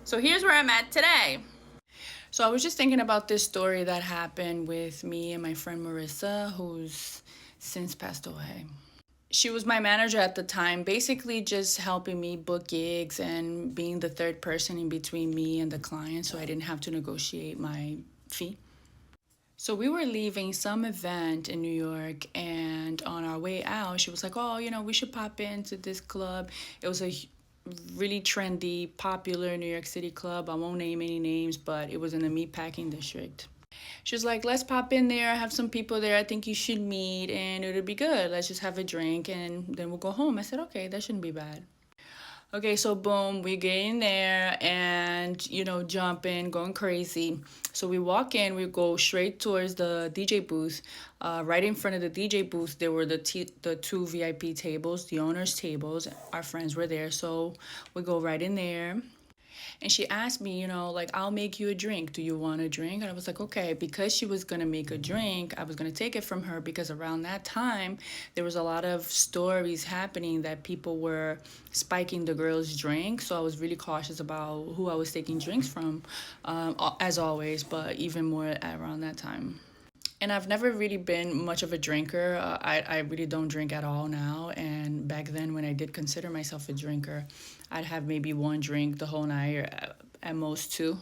So here's where I'm at today. So I was just thinking about this story that happened with me and my friend Marissa, who's since passed away. She was my manager at the time, basically just helping me book gigs and being the third person in between me and the client so I didn't have to negotiate my fee. So we were leaving some event in New York, and on our way out, she was like, "Oh, we should pop into this club." It was a really trendy, popular New York City club. I won't name any names, but it was in the meatpacking district. She was like, "Let's pop in there. I have some people there I think you should meet, and it'll be good. Let's just have a drink, and then we'll go home." I said, "Okay, that shouldn't be bad." Okay, so boom, we get in there and, jumping, going crazy. So we walk in, we go straight towards the DJ booth. Right in front of the DJ booth, there were the two VIP tables, the owner's tables. Our friends were there, so we go right in there. And she asked me, like, "I'll make you a drink. Do you want a drink?" And I was like, okay. Because she was going to make a drink, I was going to take it from her because around that time, there was a lot of stories happening that people were spiking the girls' drink. So I was really cautious about who I was taking drinks from, as always, but even more around that time. And I've never really been much of a drinker. I really don't drink at all now. And back then, when I did consider myself a drinker, I'd have maybe one drink the whole night, or at most two.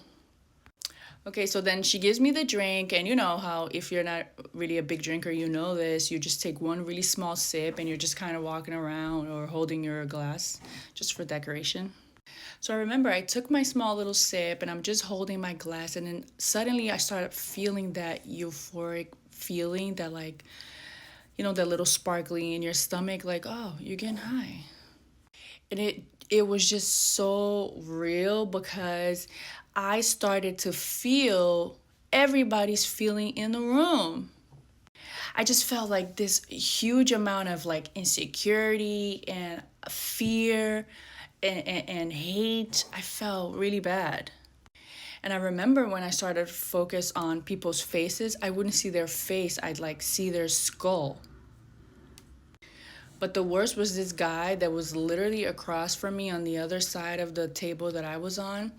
Okay, so then she gives me the drink, and you know how if you're not really a big drinker, you know this. You just take one really small sip, and you're just kind of walking around or holding your glass just for decoration. So I remember I took my small little sip and I'm just holding my glass, and then suddenly I started feeling that euphoric feeling that, like, that little sparkling in your stomach, like, oh, you're getting high. And it was just so real because I started to feel everybody's feeling in the room. I just felt like this huge amount of like insecurity and fear and hate. I felt really bad. And I remember when I started to focus on people's faces, I wouldn't see their face, I'd like see their skull. But the worst was this guy that was literally across from me on the other side of the table that I was on.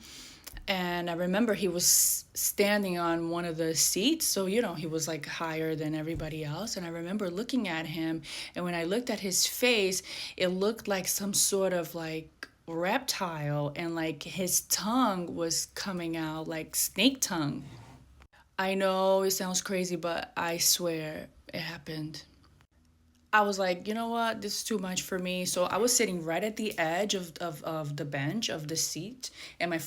And I remember he was standing on one of the seats. So, he was like higher than everybody else. And I remember looking at him. And when I looked at his face, it looked like some sort of like reptile. And like his tongue was coming out like snake tongue. I know it sounds crazy, but I swear it happened. I was like, you know what? This is too much for me. So I was sitting right at the edge of the bench, of the seat, and my